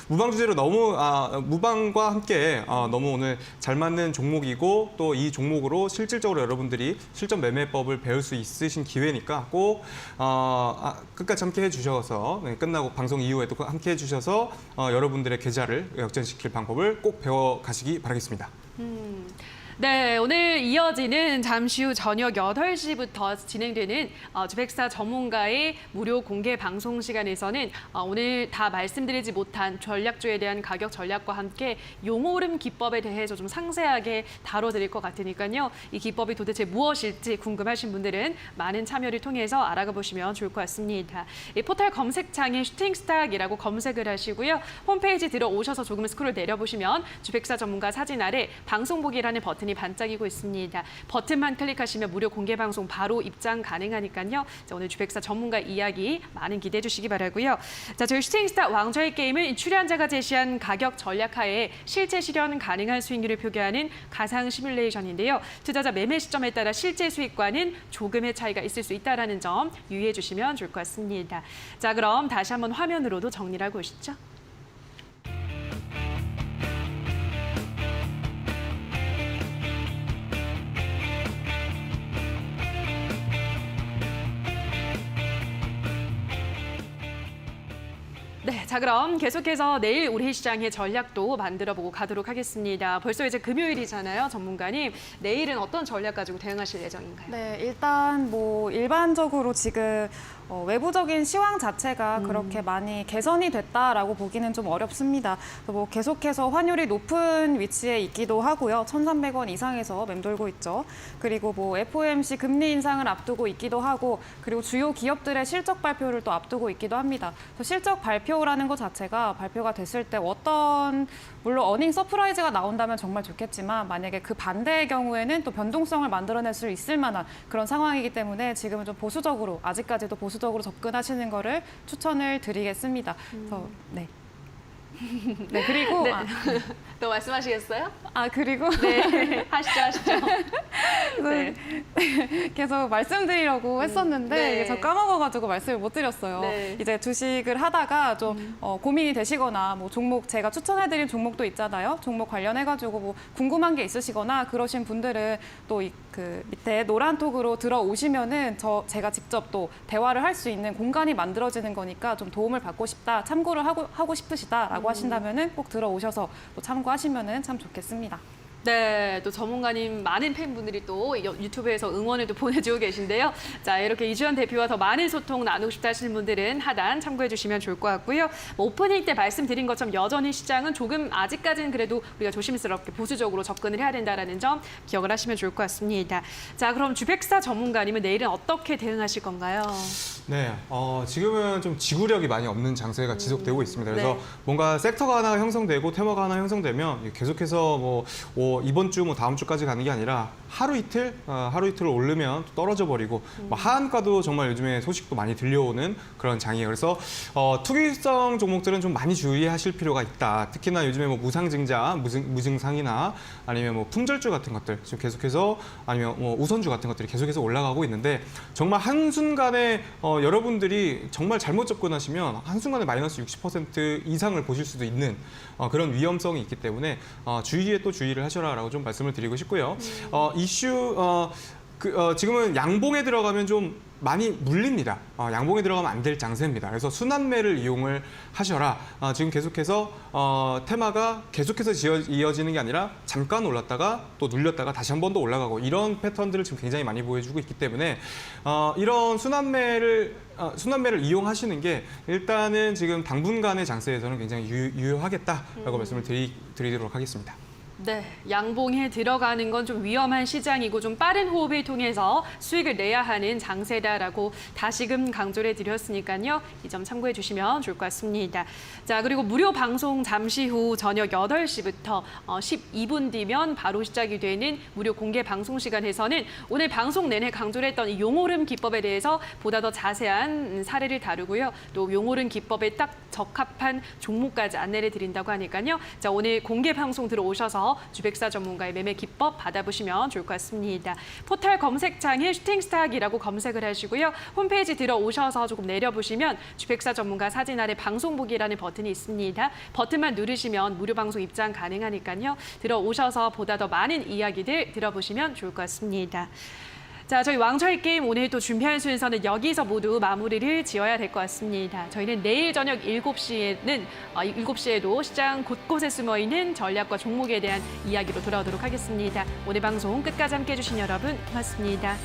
무방 주제로 너무 무방과 함께 너무 오늘 잘 맞는 종목이고 또 이 종목으로 실질적으로 여러분들이 실전 매매법을 배울 수 있으신 기회니까 꼭 끝까지 함께 해주셔서 끝나고 방송 이후에도 함께 해주셔서 여러분들의 계좌를 역전시킬 방법을 꼭 배워가시기 바라겠습니다. 네, 오늘 이어지는 잠시 후 저녁 8시부터 진행되는 주백사 전문가의 무료 공개 방송 시간에서는 오늘 다 말씀드리지 못한 전략주에 대한 가격 전략과 함께 용오름 기법에 대해서 좀 상세하게 다뤄드릴 것 같으니까요. 이 기법이 도대체 무엇일지 궁금하신 분들은 많은 참여를 통해서 알아가 보시면 좋을 것 같습니다. 이 포털 검색창에 슈팅스탁이라고 검색을 하시고요. 홈페이지 들어오셔서 조금 스크롤 내려보시면 주백사 전문가 사진 아래 방송 보기라는 버튼이 반짝이고 있습니다. 버튼만 클릭하시면 무료 공개 방송 바로 입장 가능하니까요. 자, 오늘 주백사 전문가 이야기 많은 기대해 주시기 바라고요. 자, 저희 슈팅스타 왕좌의 게임은 출연자가 제시한 가격 전략하에 실제 실현 가능한 수익률을 표기하는 가상 시뮬레이션인데요. 투자자 매매 시점에 따라 실제 수익과는 조금의 차이가 있을 수 있다는 점 유의해 주시면 좋을 것 같습니다. 자, 그럼 다시 한번 화면으로도 정리를 하고 오시죠. 네, 자 그럼 계속해서 내일 우리 시장의 전략도 만들어보고 가도록 하겠습니다. 벌써 이제 금요일이잖아요, 전문가님. 내일은 어떤 전략 가지고 대응하실 예정인가요? 네, 일단 뭐 일반적으로 지금 외부적인 시황 자체가 그렇게 많이 개선이 됐다라고 보기는 좀 어렵습니다. 뭐 계속해서 환율이 높은 위치에 있기도 하고요. 1,300원 이상에서 맴돌고 있죠. 그리고 뭐 FOMC 금리 인상을 앞두고 있기도 하고, 그리고 주요 기업들의 실적 발표를 또 앞두고 있기도 합니다. 그래서 실적 발표라는 것 자체가 발표가 됐을 때 물론 어닝 서프라이즈가 나온다면 정말 좋겠지만, 만약에 그 반대의 경우에는 또 변동성을 만들어낼 수 있을 만한 그런 상황이기 때문에 지금은 좀 보수적으로, 아직까지도 보수적으로 접근하시는 거를 추천을 드리겠습니다. 그래서 네. 네, 그리고 네. 또 말씀하시겠어요? 그리고 네, 하시죠. 네. 계속 말씀드리려고 했었는데 네. 이게 저 까먹어가지고 말씀을 못 드렸어요. 네. 이제 주식을 하다가 좀 고민이 되시거나 뭐 종목 제가 추천해드린 종목도 있잖아요. 종목 관련해가지고 뭐 궁금한 게 있으시거나 그러신 분들은 또 그 밑에 노란톡으로 들어오시면은 제가 직접 또 대화를 할 수 있는 공간이 만들어지는 거니까 좀 도움을 받고 싶다, 참고를 하고 싶으시다라고 하신다면은 꼭 들어오셔서 또 참고하시면은 참 좋겠습니다. 네, 또 전문가님 많은 팬분들이 또 유튜브에서 응원을 또 보내주고 계신데요. 자, 이렇게 이주연 대표와 더 많은 소통 나누고 싶다 하시는 분들은 하단 참고해 주시면 좋을 것 같고요. 뭐 오프닝 때 말씀드린 것처럼 여전히 시장은 조금 아직까지는 그래도 우리가 조심스럽게 보수적으로 접근을 해야 된다는 점 기억을 하시면 좋을 것 같습니다. 자, 그럼 주백사 전문가님은 내일은 어떻게 대응하실 건가요? 네, 지금은 좀 지구력이 많이 없는 장세가 지속되고 있습니다. 그래서 네. 뭔가 섹터가 하나 형성되고 테마가 하나 형성되면 계속해서 이번 주 다음 주까지 가는 게 아니라 하루 이틀 오르면 또 떨어져 버리고 하한가도 정말 요즘에 소식도 많이 들려오는 그런 장이에요. 그래서 투기성 종목들은 좀 많이 주의하실 필요가 있다. 특히나 요즘에 무상증자, 무증상이나 아니면 품절주 같은 것들 지금 계속해서 아니면 우선주 같은 것들이 계속해서 올라가고 있는데 정말 한순간에 여러분들이 정말 잘못 접근하시면 한순간에 마이너스 60% 이상을 보실 수도 있는 그런 위험성이 있기 때문에 주의에 또 주의를 하셔라라고 좀 말씀을 드리고 싶고요. 지금은 양봉에 들어가면 좀 많이 물립니다. 양봉에 들어가면 안 될 장세입니다. 그래서 순환매를 이용을 하셔라. 지금 계속해서 테마가 계속해서 이어지는 게 아니라 잠깐 올랐다가 또 눌렸다가 다시 한 번 더 올라가고 이런 패턴들을 지금 굉장히 많이 보여주고 있기 때문에 이런 순환매를 이용하시는 게 일단은 지금 당분간의 장세에서는 굉장히 유효하겠다라고 말씀을 드리도록 하겠습니다. 네, 양봉에 들어가는 건 좀 위험한 시장이고 좀 빠른 호흡을 통해서 수익을 내야 하는 장세다라고 다시금 강조를 드렸으니까요. 이 점 참고해 주시면 좋을 것 같습니다. 자, 그리고 무료 방송 잠시 후 저녁 8시부터 12분 뒤면 바로 시작이 되는 무료 공개 방송 시간에서는 오늘 방송 내내 강조를 했던 이 용오름 기법에 대해서 보다 더 자세한 사례를 다루고요. 또 용오름 기법에 딱 적합한 종목까지 안내를 드린다고 하니까요. 자, 오늘 공개 방송 들어오셔서 주백사 전문가의 매매 기법 받아보시면 좋을 것 같습니다. 포털 검색창에 슈팅스탁이라고 검색을 하시고요. 홈페이지 들어오셔서 조금 내려보시면 주백사 전문가 사진 아래 방송 보기라는 버튼이 있습니다. 버튼만 누르시면 무료 방송 입장 가능하니까요. 들어오셔서 보다 더 많은 이야기들 들어보시면 좋을 것 같습니다. 자, 저희 왕좌의 게임 오늘 또 준비한 순서는 여기서 모두 마무리를 지어야 될 것 같습니다. 저희는 내일 저녁 7시에도 시장 곳곳에 숨어있는 전략과 종목에 대한 이야기로 돌아오도록 하겠습니다. 오늘 방송 끝까지 함께해 주신 여러분 고맙습니다.